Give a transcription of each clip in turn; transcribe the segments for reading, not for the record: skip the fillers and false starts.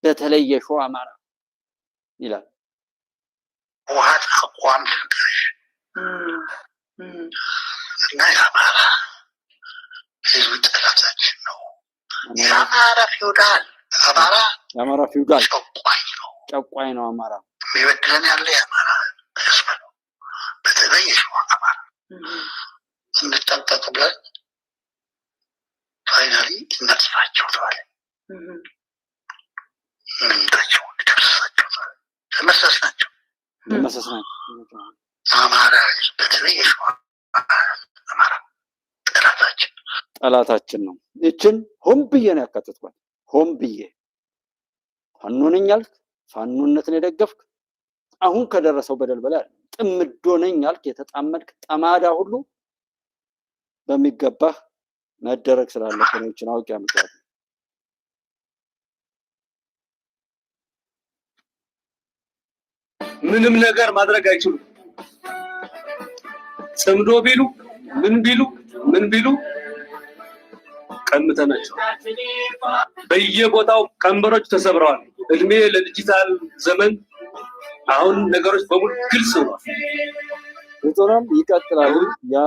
በተለይ የሸዋ አማራ ይላል። ውሃት አቋም እና የአማራ ህዝብ ጠላታችን ነው። የአማራ ፊውዳል ጨቋኝ ነው። አማራ የሚበድለን ያለ የአማራ ህዝብ ነው። በተለይ የሸዋ አማራ እንጠንቀቅ ብለን ፋይናሊ እናጥፋቸው ተባለ። ምንታቸው ደርሳቸው ተመሳስናቸው አማራ በተለይ የሸዋ አማራ ጠላታችን ነው። ይችን ሆን ብዬ ነው ያካተትኳት። ሆን ብዬ ፋኖ ነኝ ያልክ፣ ፋኖነትን የደገፍክ፣ አሁን ከደረሰው በደል በላይ ጥምዶ ነኝ ያልክ የተጣመድክ ጠማዳ ሁሉ በሚገባህ መደረግ ስላለበት ነው ይችን አውቄ ያመጣሁት። ምንም ነገር ማድረግ አይችሉም። ጽምዶ ቢሉ ምን ቢሉ ቀምተናቸው በየቦታው ቀንበሮች ተሰብረዋል። እድሜ ለዲጂታል ዘመን አሁን ነገሮች በሙሉ ግልጽ ነው። ጦራም ይቀጥላል። ያ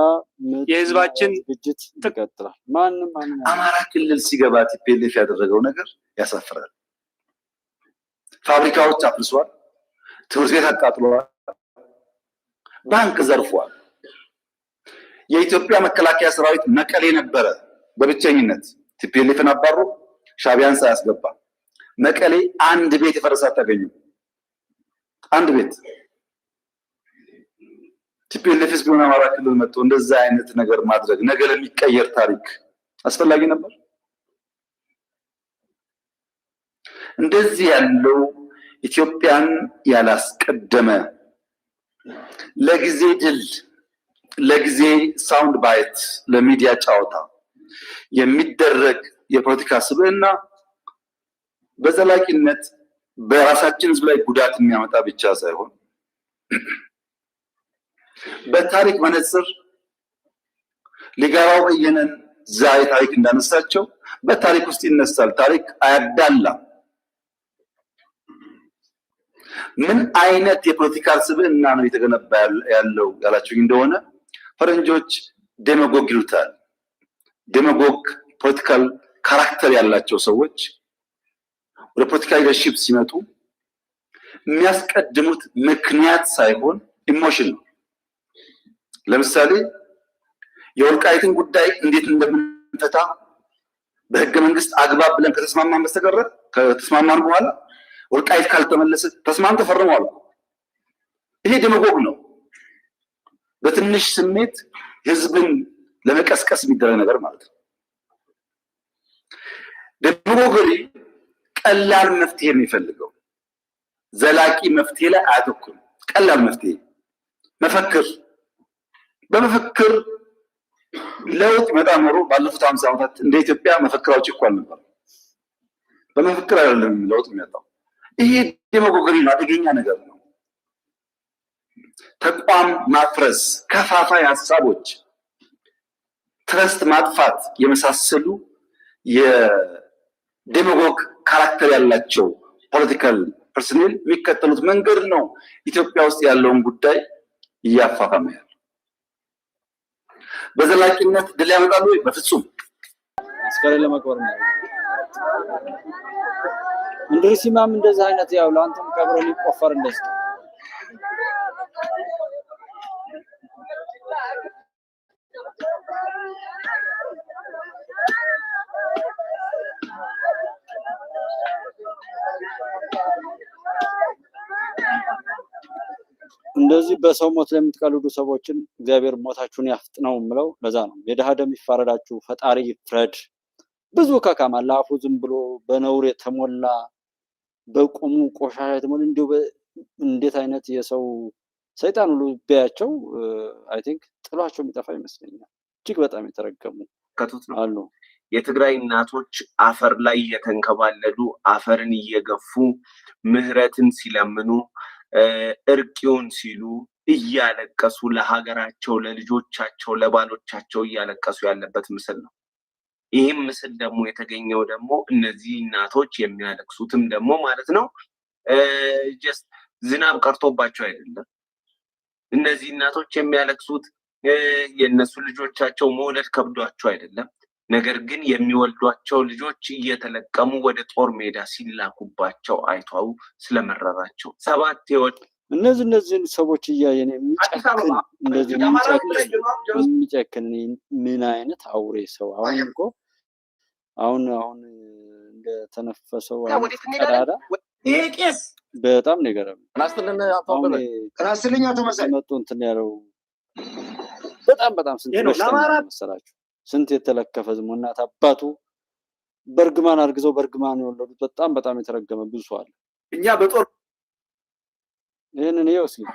የህዝባችን ግጭት ይቀጥላል። ማንም አማራ ክልል ሲገባ ቲፒኤልኤፍ ያደረገው ነገር ያሳፍራል። ፋብሪካዎች አፍርሷል፣ ትምህርት ቤት አቃጥሏል፣ ባንክ ዘርፏል። የኢትዮጵያ መከላከያ ሰራዊት መቀሌ ነበረ በብቸኝነት ቲፒኤልኤፍን አባሮ ሻቢያን ሳያስገባ መቀሌ አንድ ቤት የፈረሰ አታገኙም። አንድ ቤት ቲፒኤልኤፍስ ቢሆን አማራ ክልል መጥቶ እንደዛ አይነት ነገር ማድረግ ነገ ለሚቀየር ታሪክ አስፈላጊ ነበር? እንደዚህ ያለው ኢትዮጵያን ያላስቀደመ ለጊዜ ድል፣ ለጊዜ ሳውንድ ባይት፣ ለሚዲያ ጫወታ የሚደረግ የፖለቲካ ስብዕና በዘላቂነት በራሳችን ህዝብ ላይ ጉዳት የሚያመጣ ብቻ ሳይሆን በታሪክ መነጽር ሊጋራው በየነን ዛሬ ታሪክ እንዳነሳቸው በታሪክ ውስጥ ይነሳል። ታሪክ አያዳላም። ምን አይነት የፖለቲካ ስብዕና ነው የተገነባ ያለው ያላችሁኝ እንደሆነ ፈረንጆች ዴማጎግ ይሉታል። ዴማጎግ ፖለቲካል ካራክተር ያላቸው ሰዎች ወደ ፖለቲካ ሊደርሺፕ ሲመጡ የሚያስቀድሙት ምክንያት ሳይሆን ኢሞሽን ነው። ለምሳሌ የወልቃይትን ጉዳይ እንዴት እንደምንፈታ በህገ መንግስት አግባብ ብለን ከተስማማን በኋላ ወልቃይት ካልተመለሰ ተስማምተው ፈርመዋል። ይሄ ዴማጎግ ነው። በትንሽ ስሜት ህዝብን ለመቀስቀስ የሚደረግ ነገር ማለት ነው። ዴማጎግሪ ቀላል መፍትሄ የሚፈልገው ዘላቂ መፍትሄ ላይ አያተኩርም። ቀላል መፍትሄ በመፈክር ለውጥ መጣ ኖሮ ባለፉት 50 ዓመታት እንደ ኢትዮጵያ መፈክራዎች እኮ አልነበሩ። በመፈክር አይደለም ለውጥ የሚመጣው። ይሄ ዴማጎግሪ ነው፣ አደገኛ ነገር ነው። ተቋም ማፍረስ፣ ከፋፋይ ሀሳቦች፣ ትረስት ማጥፋት የመሳሰሉ የዴማጎግ ካራክተር ያላቸው ፖለቲካል ፐርሰኔል የሚከተሉት መንገድ ነው ኢትዮጵያ ውስጥ ያለውን ጉዳይ እያፋፋመ ያለው። በዘላቂነት ድል ያመጣሉ ወይ? በፍጹም። አስከሬ ለመቅበር ነው። እንድሪሲማም እንደዛ አይነት ያው ለአንተም ቀብሮ ሊቆፈር እንደዚህ እንደዚህ በሰው ሞት ለምትቀልዱ ሰዎችን እግዚአብሔር ሞታችሁን ያፍጥነው ምለው ለዛ ነው። የደሃ ደም ይፋረዳችሁ፣ ፈጣሪ ይፍረድ። ብዙ ከካማላ አፉ ዝም ብሎ በነውር የተሞላ በቁሙ ቆሻሻ የተሞላ እንዴት አይነት የሰው ሰይጣን ሁሉ ቢያቸው አይ ቲንክ ጥሏቸው የሚጠፋ ይመስለኛል። እጅግ በጣም የተረገሙ አሉ። የትግራይ እናቶች አፈር ላይ የተንከባለሉ አፈርን እየገፉ ምህረትን ሲለምኑ እርቂውን ሲሉ እያለቀሱ ለሀገራቸው፣ ለልጆቻቸው፣ ለባሎቻቸው እያለቀሱ ያለበት ምስል ነው። ይህም ምስል ደግሞ የተገኘው ደግሞ እነዚህ እናቶች የሚያለቅሱትም ደግሞ ማለት ነው ጀስት ዝናብ ቀርቶባቸው አይደለም። እነዚህ እናቶች የሚያለቅሱት የነሱ ልጆቻቸው መውለድ ከብዷቸው አይደለም። ነገር ግን የሚወልዷቸው ልጆች እየተለቀሙ ወደ ጦር ሜዳ ሲላኩባቸው አይተው ስለመረራቸው 7 ህይወት እነዚህን ሰዎች እያየን የሚጨክን እንደዚህ የሚጨክን ምን አይነት አውሬ ሰው አሁን እንደተነፈሰው ቀዳዳ በጣም ነው የገረመኝ። ራስልኛ ተመሳሳይ መጥቶ እንትን ያለው በጣም ስንት መሰላችሁ? ስንት የተለከፈ ዝም እናት አባቱ በርግማን አርግዘው በርግማን የወለዱት በጣም የተረገመ ብዙ ሰው አለ። እኛ በጦር ይሄንን ይወስኝ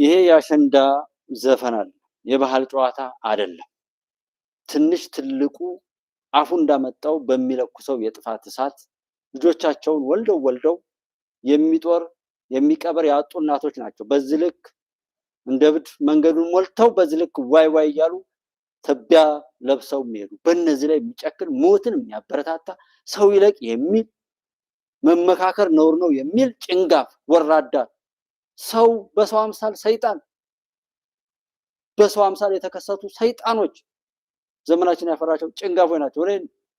ይሄ ያሸንዳ ዘፈን አለ፣ የባህል ጨዋታ አይደለም። ትንሽ ትልቁ አፉ እንዳመጣው በሚለኩሰው የጥፋት እሳት ልጆቻቸውን ወልደው የሚጦር የሚቀበር ያጡ እናቶች ናቸው። በዚህ ልክ እንደ ብድ መንገዱን ሞልተው በዚህ ልክ ዋይ እያሉ ተቢያ ለብሰው የሚሄዱ በእነዚህ ላይ የሚጨክን ሞትን የሚያበረታታ ሰው ይለቅ የሚል መመካከር ነውር ነው የሚል ጭንጋፍ ወራዳ ሰው በሰው አምሳል ሰይጣን በሰው አምሳል የተከሰቱ ሰይጣኖች ዘመናችን ያፈራቸው ጭንጋፎች ናቸው።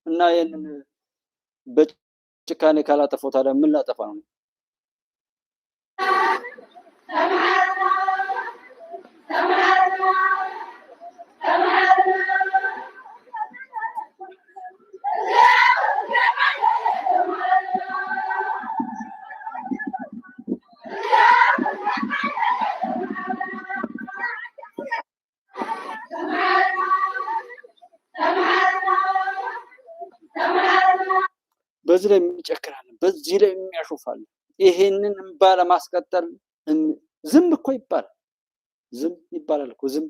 እና ይሄንን በጭካኔ ካላጠፋው ታዲያ ምን ላጠፋ ነው? በዚህ ላይ የሚጨክራል፣ በዚህ ላይ የሚያሾፋል። ይሄንን እንባ ለማስቀጠል ዝም እኮ ይባላል። ዝም ይባላል እኮ ዝም።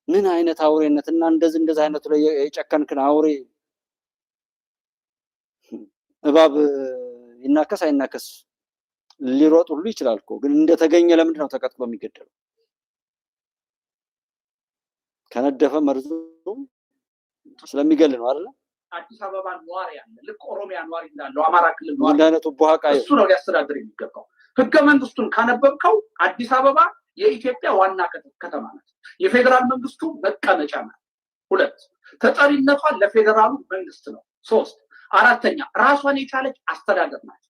ምን አይነት አውሬነት! እና እንደዚህ አይነቱ ላይ የጨከንክን አውሬ እባብ ይናከስ አይናከስ ሊሮጥ ሁሉ ይችላል እኮ። ግን እንደተገኘ ለምንድን ነው ተቀጥሎ የሚገደለው? ከነደፈ መርዙ ስለሚገል ነው አይደል? አዲስ አበባ ኗሪ ያለ ልክ ኦሮሚያ ኗሪ እንዳለው አማራ ክልል ኗሪ እንደነቱ በኋቃ እሱ ነው ሊያስተዳድር የሚገባው። ህገ መንግስቱን ካነበብከው አዲስ አበባ የኢትዮጵያ ዋና ከተማ ናት። የፌዴራል መንግስቱ መቀመጫ ናት። 2 ተጠሪነቷን ለፌዴራሉ መንግስት ነው። 3 4ኛ ራሷን የቻለች አስተዳደር ናት።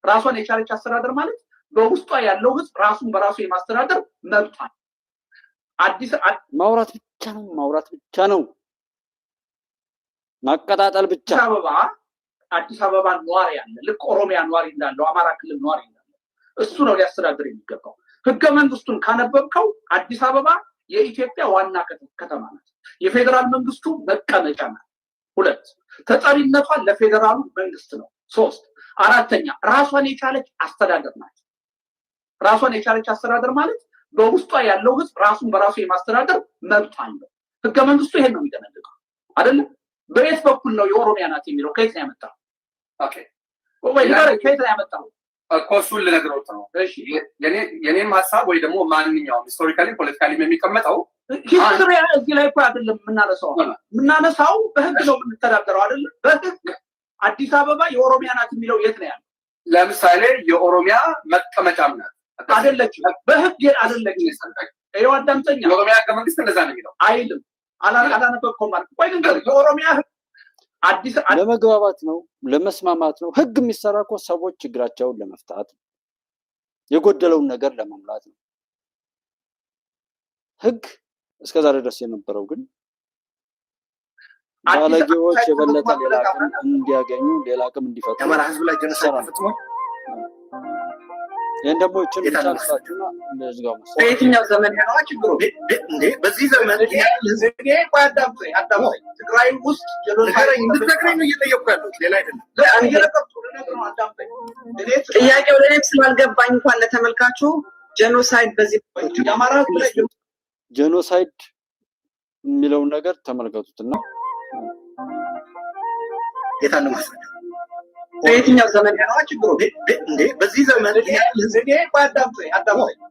ራሷን የቻለች አስተዳደር ማለት በውስጧ ያለው ህዝብ ራሱን በራሱ የማስተዳደር መብት አለ። ማውራት ብቻ ነው ማቀጣጠል ብቻ። አዲስ አበባ ኗሪ ያለ ልክ ኦሮሚያ ኗሪ እንዳለው አማራ ክልል ኗሪ እንዳለው እሱ ነው ሊያስተዳድር የሚገባው። ህገ መንግስቱን ካነበብከው አዲስ አበባ የኢትዮጵያ ዋና ከተማ ናት። የፌዴራል መንግስቱ መቀመጫ ናት። 2 ተጠሪነቷን ለፌዴራሉ መንግስት ነው። 3 4ኛ ራሷን የቻለች አስተዳደር ናት። ራሷን የቻለች አስተዳደር ማለት በውስጧ ያለው ህዝብ ራሱን በራሱ የማስተዳደር መብት አለው። ህገ መንግስቱ ይሄን ነው የሚደነግገው አይደለም? በየት በኩል ነው የኦሮሚያ ናት የሚለው? ከየት ነው ያመጣው? ኦኬ ከየት ነው ያመጣው? እሱን ልነግረውት ነው። እሺ የኔም ሀሳብ ወይ ደግሞ ማንኛውም ሂስቶሪካሊ ፖለቲካሊ የሚቀመጠው ሂስትሪ እዚህ ላይ እኮ አይደለም የምናነሳው በህግ ነው የምንተዳደረው አይደለም? በህግ አዲስ አበባ የኦሮሚያ ናት የሚለው የት ነው ያለው? ለምሳሌ የኦሮሚያ መቀመጫም ናት አይደለችም? በህግ አይደለችም። ይኸው አዳምጠኛ። የኦሮሚያ ህገ መንግስት እንደዛ ነው የሚለው አይልም። አላነበብከውም ማለት ቆይ ግን የኦሮሚያ ለመግባባት ነው ለመስማማት ነው። ህግ የሚሰራ እኮ ሰዎች ችግራቸውን ለመፍታት የጎደለውን ነገር ለመሙላት ነው። ህግ እስከዛሬ ድረስ የነበረው ግን ባለጌዎች የበለጠ ሌላ አቅም እንዲያገኙ ሌላ አቅም እንዲፈጥሩ የአማራ ህዝብ ላይ ጀነሳይድ ተፈጽሞ ይሄን ደግሞ ቻልሳችሁና ለዝጋው መሰለኝ በየትኛው ዘመን ያለው ችግሩ እንዴ? በዚህ ዘመን እኔ አዳምጠኝ ትግራይ ውስጥ ጀኖሳይድ እንድትነግረኝ ነው እየጠየቅኩ ያለሁት ሌላ አይደለም። ጥያቄው ለኔም ስላልገባኝ እንኳን ለተመልካቹ ጄኖሳይድ በዚህ የአማራ ጄኖሳይድ የሚለውን ነገር ተመልከቱትና የታለ ማስረጃ በየትኛው ዘመን ነው ችግሩ እንዴ? በዚህ ዘመን እኔ አዳምጠኝ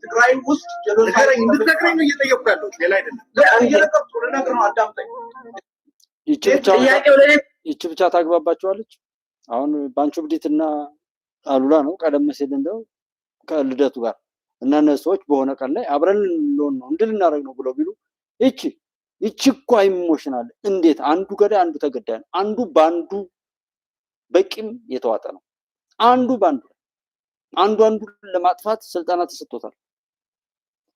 ትግራይ ውስጥ ጄኖሳይድ እንድትነግረኝ ነው እየጠየቁ ያለው ሌላ አይደለም። እየነገርኩ ነው አዳምጠኝ። ይቺ ብቻ ታግባባቸዋለች። አሁን ባንቹ ብዲትና አሉላ ነው ቀደም ሲል እንደው ከልደቱ ጋር እና እነሱ ሰዎች በሆነ ቀን ላይ አብረን ልንሆን ነው እንድል እናደርግ ነው ብለው ቢሉ ይቺ እኮ ኢሞሽናል እንዴት አንዱ ገዳይ አንዱ ተገዳይ ነው። አንዱ ባንዱ በቂም የተዋጠ ነው። አንዱ ባንዱ አንዱን ለማጥፋት ስልጣና ተሰጥቶታል።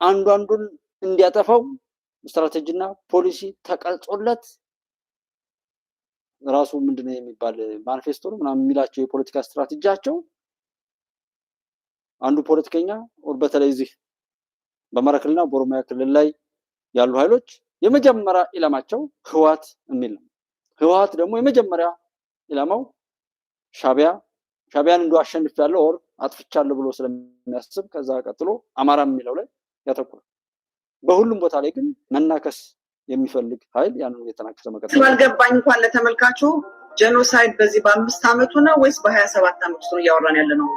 አንዱን እንዲያጠፋው ስትራቴጂና ፖሊሲ ተቀርጾለት ራሱ ምንድነው የሚባል ማኒፌስቶ ነው ምናምን የሚላቸው የፖለቲካ ስትራቴጂያቸው አንዱ ፖለቲከኛ በተለይ እዚህ በአማራ ክልልና በኦሮሚያ ክልል ላይ ያሉ ኃይሎች የመጀመሪያ ኢላማቸው ህወሓት የሚል ነው። ህወሓት ደግሞ የመጀመሪያ ኢላማው ሻቢያን እንደው አሸንፊያለሁ ኦር አጥፍቻለሁ ብሎ ስለሚያስብ ከዛ ቀጥሎ አማራ የሚለው ላይ ያተኩራል። በሁሉም ቦታ ላይ ግን መናከስ የሚፈልግ ኃይል ያንን የተናከሰ መቀጠል ስላልገባኝ እንኳን ለተመልካቹ ጄኖሳይድ በዚህ በ5 አመቱ ነው ወይስ በ27 አመቱ ነው እያወራን ያለ ነው?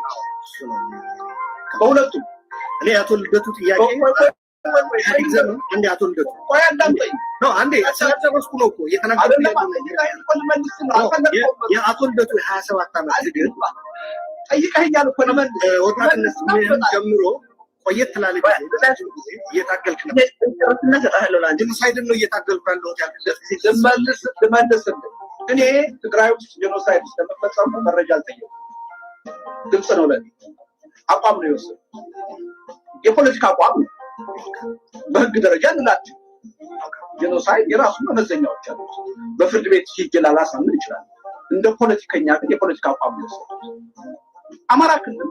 በሁለቱም እኔ አቶ ልደቱ ጥያቄ እንዴ አቶ ልደቱ ቆይ አዳምጠኝ ነው አንዴ አሳጨረስኩ ነው እኮ የተናገርኩት የአቶ ልደቱ 27 አመት ግን ጠይቀኸኛል እኮ ነው ወጣትነት ጀምሮ ቆየት ትላለች እየታገልክ ነው ጄኖሳይድን ነው እየታገልኩ ያለሁት ልመልስ እኔ ትግራይ ውስጥ ጄኖሳይድ ስለመፈጸሙ መረጃ አልጠየኩም። ግልጽ ነው ለኔ አቋም ነው የወሰድኩት የፖለቲካ አቋም በህግ ደረጃ እንላለን። ጄኖሳይድ የራሱ መመዘኛዎች አሉት። በፍርድ ቤት ሂጅ ላላሳምን ይችላል። እንደ ፖለቲከኛ ግን የፖለቲካ አቋም ነው የወሰድኩት። አማራ ክልል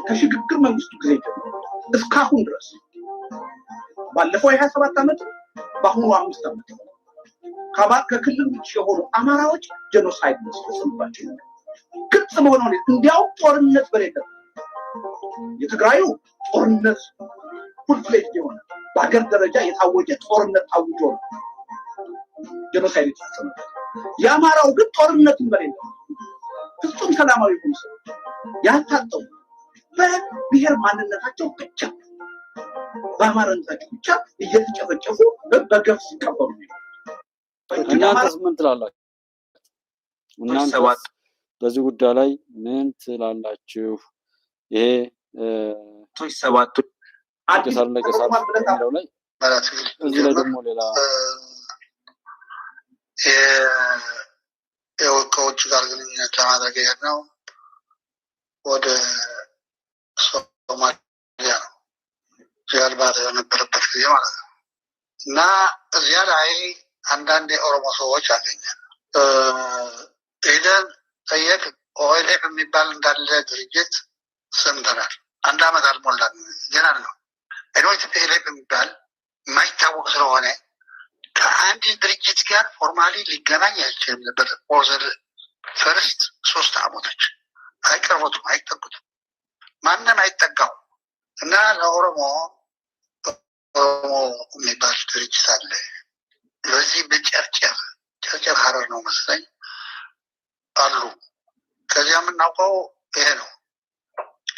ከሽግግር መንግስቱ ጊዜ ጀምሮ እስካሁን ድረስ ባለፈው 27 አመት በአሁኑ 5 አመት ከክልል ውጭ የሆኑ አማራዎች ጄኖሳይድ መስፈጽምባቸው ግልጽ በሆነ ሁኔታ እንዲያው ጦርነት በሌለ የትግራዩ ጦርነት ፉልፍሌጅ የሆነ በሀገር ደረጃ የታወጀ ጦርነት ታውጆ ነው ጄኖሳይድ የተፈጸመበት። የአማራው ግን ጦርነትን በሌለ ፍጹም ሰላማዊ ሆኑ ሰዎች ያልታጠው በብሔር ማንነታቸው ብቻ በአማራነታቸው ብቻ እየተጨፈጨፉ በገፍ ሲቀበሉ እናንተስ ምን ትላላችሁ? እናንተስ በዚህ ጉዳይ ላይ ምን ትላላችሁ? ይሄ ሰባቱ አዲሳል የሚለው ላይ እዚህ ላይ ደግሞ ሌላ ከውጭ ጋር ግንኙነት ለማድረግ ነው ወደ ሶማሊያ ነው ዚያድ ባሬ የነበረበት ጊዜ ማለት ነው። እና እዚያ ላይ አንዳንድ የኦሮሞ ሰዎች አገኘን ሄደን ጠየቅ ኦኤልኤፍ የሚባል እንዳለ ድርጅት ሰምተናል። 1 አመት አልሞላም ገና ነው። ኦኤልኤፍ የሚባል የማይታወቅ ስለሆነ ከአንድ ድርጅት ጋር ፎርማሊ ሊገናኝ አይችልም ነበር። ኦርዘር ፈርስት 3 አመቶች አይቀርቡትም፣ አይጠጉትም፣ ማንም አይጠጋው እና ለኦሮሞ የሚባል ድርጅት አለ። በዚህ በጨርጨር ሀረር ነው መሰለኝ አሉ። ከዚያ የምናውቀው ይሄ ነው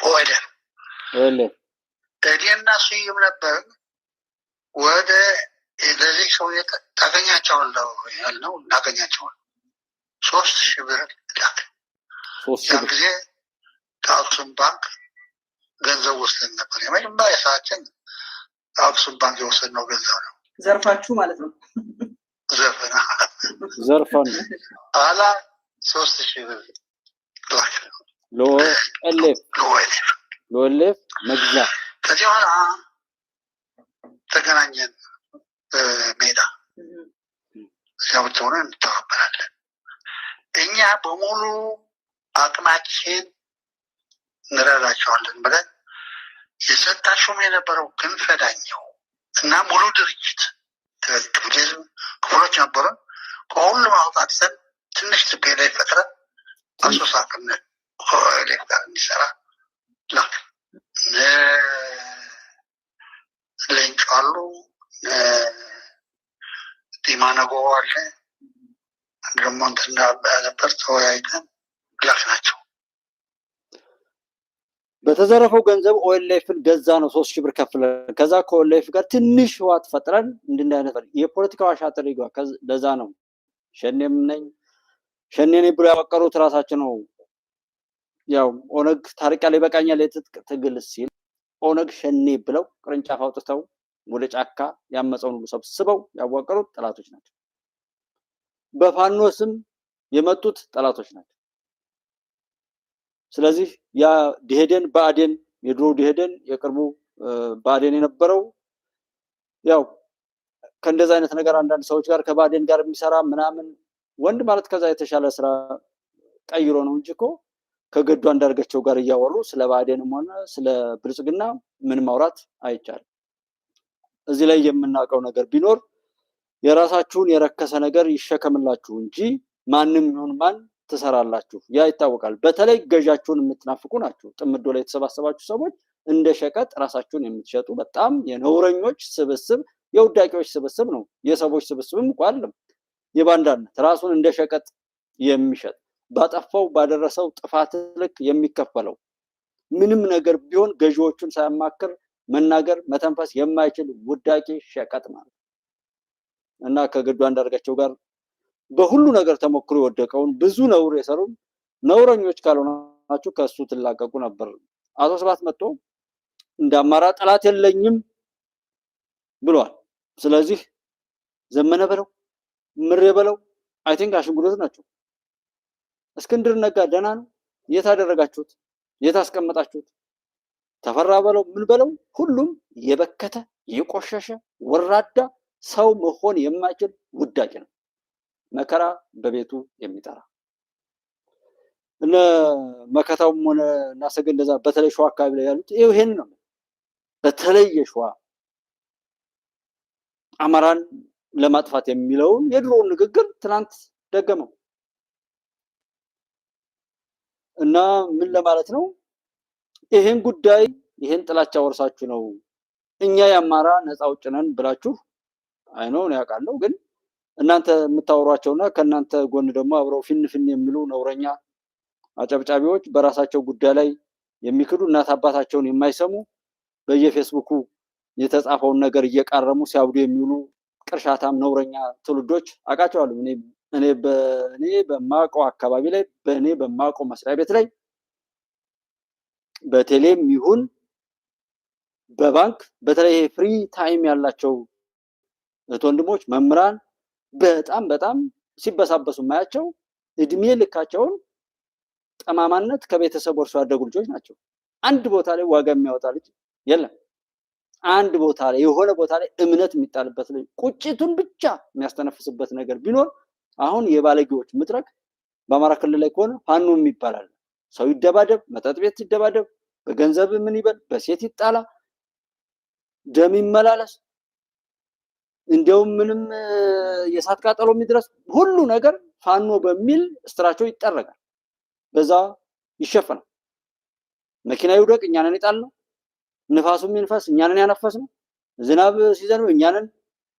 ኦኤልኤፍ እኔና ስዩም ነበር። ወደ ለዚህ ሰው ታገኛቸዋለሁ ያልነው እናገኛቸዋለን 3,000 ብር ላክ። ያን ጊዜ ከአክሱም ባንክ ገንዘብ ወስደን ነበር። የመጀመሪያ ሰዓችን ከአክሱም ባንክ የወሰድነው ገንዘብ ነው። ዘርፋችሁ ማለት ነው? ዘርፈን አላ 3,000 ብር ላክ ለኦኤልኤፍ መግዣ። ከዚህ በኋላ ተገናኘን ሜዳ። እዚያ ብቻ ሆነን እንተባበራለን። እኛ በሙሉ አቅማችን እንረዳቸዋለን ብለን የሰጣቸውም የነበረው ክንፈ ዳኘው እና ሙሉ ድርጅት ክፍሎች ነበሩን። ከሁሉም አውጣትተን ትንሽ ትቤ ላይ ፈጥረን አሶሳ ኤሌክትሪክ እንዲሰራ ላክ ሌንጮ አሉ ዲማነጎ አለ ደግሞ እንትና ነበር ተወያይተን ላክ ናቸው። በተዘረፈው ገንዘብ ኦኤልኤፍን ገዛ ነው 3000 ብር ከፍለን ከዛ ከኦኤልኤፍ ጋር ትንሽ ህዋት ፈጥረን እንድናይነት የፖለቲካው አሻጥር ይጓ ለዛ ነው ሸኔም ነኝ ሸኔኔ ብሎ ያወቀሩት ራሳቸው ነው። ያው ኦነግ ታሪክ ላይ በቃኛል የትጥቅ ትግል ሲል ኦነግ ሸኔ ብለው ቅርንጫፍ አውጥተው ወደ ጫካ ያመፀውን ሁሉ ሰብስበው ያዋቀሩት ጠላቶች ናቸው። በፋኖ ስም የመጡት ጠላቶች ናቸው። ስለዚህ ያ ደሄደን ባዴን የድሮ ደሄደን የቅርቡ ባዴን የነበረው ያው ከእንደዛ አይነት ነገር አንዳንድ ሰዎች ጋር ከባዴን ጋር የሚሰራ ምናምን ወንድ ማለት ከዛ የተሻለ ስራ ቀይሮ ነው እንጂ እኮ ከገዱ አንዳርጋቸው ጋር እያወሩ ስለ ባዴንም ሆነ ስለ ብልጽግና ምን ማውራት አይቻልም። እዚህ ላይ የምናውቀው ነገር ቢኖር የራሳችሁን የረከሰ ነገር ይሸከምላችሁ እንጂ ማንም ይሁን ማን ትሰራላችሁ። ያ ይታወቃል። በተለይ ገዣችሁን የምትናፍቁ ናችሁ። ጥምዶ ላይ የተሰባሰባችሁ ሰዎች እንደ ሸቀጥ ራሳችሁን የምትሸጡ በጣም የነውረኞች ስብስብ የውዳቂዎች ስብስብ ነው። የሰዎች ስብስብም እንኳን አይደለም። የባንዳነት ራሱን እንደ ሸቀጥ የሚሸጥ ባጠፋው ባደረሰው ጥፋት ልክ የሚከፈለው ምንም ነገር ቢሆን ገዢዎቹን ሳያማክር መናገር መተንፈስ የማይችል ውዳቂ ሸቀጥ ማለት እና ከገዱ አንዳርጋቸው ጋር በሁሉ ነገር ተሞክሮ የወደቀውን ብዙ ነውር የሰሩ ነውረኞች ካልሆናችሁ ከሱ ትላቀቁ ነበር። አቶ ስብሐት መጥቶ እንዳማራ ጠላት የለኝም ብሏል። ስለዚህ ዘመነ በለው ምሬ በለው አይ ቲንክ አሽንጉሊት ናቸው። እስክንድር ነጋ ደህና ነው። የት አደረጋችሁት? የት አስቀመጣችሁት? ተፈራ በለው ምን በለው ሁሉም የበከተ የቆሸሸ ወራዳ ሰው መሆን የማይችል ውዳቂ ነው። መከራ በቤቱ የሚጠራ እነ መከታውም ሆነ እናሰገድ እንደዛ በተለይ ሸዋ አካባቢ ላይ ያሉት ይሄን ነው። በተለይ የሸዋ አማራን ለማጥፋት የሚለውን የድሮውን ንግግር ትናንት ደገመው እና ምን ለማለት ነው? ይሄን ጉዳይ ይሄን ጥላቻ ወርሳችሁ ነው እኛ የአማራ ነፃ አውጪ ነን ብላችሁ አይኖ ነው ያውቃለሁ። ግን እናንተ የምታወሯቸውና ከናንተ ጎን ደግሞ አብረው ፊንፊን የሚሉ ነውረኛ አጨብጫቢዎች በራሳቸው ጉዳይ ላይ የሚክዱ እናት አባታቸውን የማይሰሙ በየፌስቡኩ የተጻፈውን ነገር እየቃረሙ ሲያብዱ የሚውሉ ቅርሻታም ነውረኛ ትውልዶች አውቃቸዋለሁ። እኔ በማውቀው አካባቢ ላይ በእኔ በማውቀው መስሪያ ቤት ላይ በቴሌም ይሁን በባንክ በተለይ ፍሪ ታይም ያላቸው ወንድሞች መምራን በጣም ሲበሳበሱ ማያቸው እድሜ ልካቸውን ጠማማነት ከቤተሰብ ወርሶ ያደጉ ልጆች ናቸው። አንድ ቦታ ላይ ዋጋ የሚያወጣ ልጅ የለም። አንድ ቦታ ላይ የሆነ ቦታ ላይ እምነት የሚጣልበት ልጅ ቁጭቱን ብቻ የሚያስተነፍስበት ነገር ቢኖር አሁን የባለጌዎች ምጥረቅ በአማራ ክልል ላይ ከሆነ ፋኖም ይባላል። ሰው ይደባደብ፣ መጠጥ ቤት ይደባደብ፣ በገንዘብ ምን ይበል፣ በሴት ይጣላ፣ ደም ይመላለስ፣ እንደውም ምንም የሳት ቃጠሎ የሚድረስ ሁሉ ነገር ፋኖ በሚል ስትራቸው ይጠረጋል። በዛ ይሸፈናል። መኪና ይውደቅ እኛንን ይጣልነው፣ ንፋሱ የሚንፈስ እኛንን ያነፈስነው፣ ዝናብ ሲዘንብ እኛንን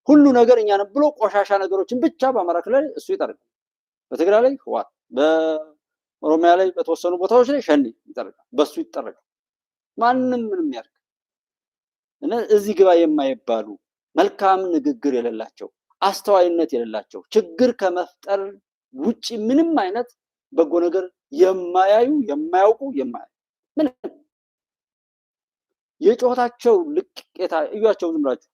ሁሉ ነገር እኛንን ብሎ ቆሻሻ ነገሮችን ብቻ በአማራ ክልል እሱ ይጠርጋል። በትግራይ ላይ ህወሓት፣ በኦሮሚያ ላይ በተወሰኑ ቦታዎች ላይ ሸኔ ይጠርጋል። በሱ ይጠረጋል። ማንም ምንም ያርግ እና እዚህ ግባ የማይባሉ መልካም ንግግር የሌላቸው አስተዋይነት የሌላቸው ችግር ከመፍጠር ውጪ ምንም አይነት በጎ ነገር የማያዩ የማያውቁ ምንም የጮታቸው ልቅቄታ እያቸው ዝም ብላችሁ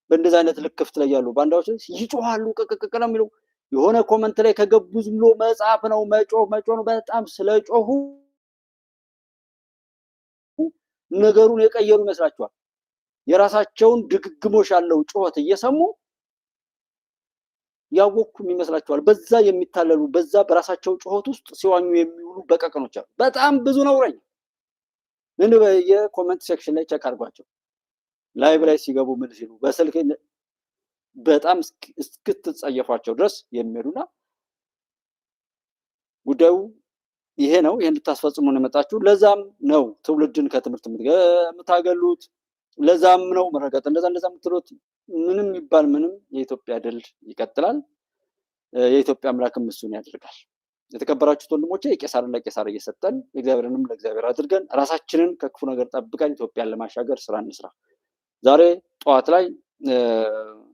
በእንደዛ አይነት ልክፍት ላይ ያሉ ባንዳዎች ይጮሃሉ። ቅቅቅ ነው የሚለው የሆነ ኮመንት ላይ ከገቡ ዝም ብሎ መጻፍ ነው መጮህ ነው። በጣም ስለጮሁ ነገሩን የቀየሩ ይመስላችኋል። የራሳቸውን ድግግሞሽ ያለው ጮት እየሰሙ ያወኩም ይመስላችኋል። በዛ የሚታለሉ በዛ በራሳቸው ጮት ውስጥ ሲዋኙ የሚውሉ በቀቀኖች አሉ። በጣም ብዙ ነውረኛ ምን የኮሜንት ሴክሽን ላይ ቼክ አድርጓቸው። ላይቭ ላይ ሲገቡ ምን ሲሉ በስልክ በጣም እስክትጸየፏቸው ድረስ የሚሄዱና ጉዳዩ ይሄ ነው። ይሄን ልታስፈጽሙ ነው የመጣችሁ። ለዛም ነው ትውልድን ከትምህርት የምታገሉት። ለዛም ነው መረገጥ እንደዛ የምትሉት። ምንም ይባል ምንም የኢትዮጵያ ድል ይቀጥላል። የኢትዮጵያ አምላክም እሱን ያደርጋል። የተከበራችሁት ወንድሞቼ የቄሳርን ለቄሳር እየሰጠን የእግዚአብሔርንም ለእግዚአብሔር አድርገን ራሳችንን ከክፉ ነገር ጠብቀን ኢትዮጵያን ለማሻገር ስራ እንስራ። ዛሬ ጠዋት ላይ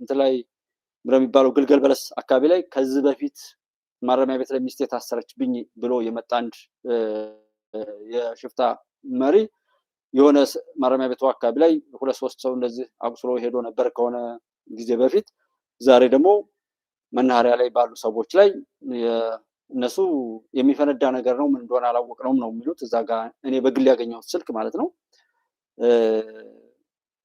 እንትን ላይ በሚባለው ግልገል በለስ አካባቢ ላይ ከዚህ በፊት ማረሚያ ቤት ላይ ሚስቴ ታሰረችብኝ ብሎ የመጣ አንድ የሽፍታ መሪ የሆነ ማረሚያ ቤቱ አካባቢ ላይ 2-3 ሰው እንደዚህ አቁስሎ ሄዶ ነበር ከሆነ ጊዜ በፊት። ዛሬ ደግሞ መናኸሪያ ላይ ባሉ ሰዎች ላይ እነሱ የሚፈነዳ ነገር ነው ምን እንደሆነ አላወቅነውም ነው የሚሉት። እዛ ጋር እኔ በግል ያገኘሁት ስልክ ማለት ነው።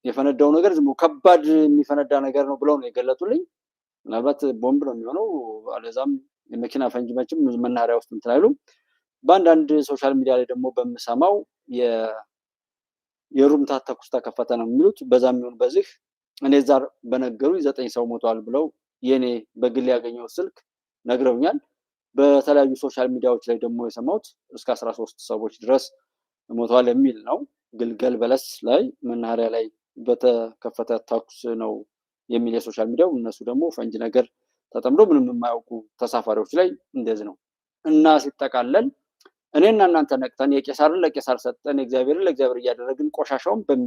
የፈነዳው ነገር ዝም ከባድ የሚፈነዳ ነገር ነው ብለው ነው የገለጡልኝ። ምናልባት ቦምብ ነው የሚሆነው፣ አለዛም የመኪና ፈንጂ መቼም መናኸሪያ ውስጥ እንትን አይሉም። በአንዳንድ ሶሻል ሚዲያ ላይ ደግሞ በምሰማው የሩምታ ተኩስ ተከፈተ ነው የሚሉት። በዛም ይሁን በዚህ እኔ ዛር በነገሩ 9 ሰው ሞቷል ብለው የኔ በግል ያገኘው ስልክ ነግረውኛል። በተለያዩ ሶሻል ሚዲያዎች ላይ ደግሞ የሰማሁት እስከ 13 ሰዎች ድረስ ሞቷል የሚል ነው። ግልገል በለስ ላይ መናኸሪያ ላይ በተከፈተ ተኩስ ነው የሚል የሶሻል ሚዲያው። እነሱ ደግሞ ፈንጂ ነገር ተጠምዶ ምንም የማያውቁ ተሳፋሪዎች ላይ እንደዚህ ነው። እና ሲጠቃለል እኔና እናንተ ነቅተን የቄሳርን ለቄሳር ሰጠን የእግዚአብሔርን ለእግዚአብሔር እያደረግን ቆሻሻውን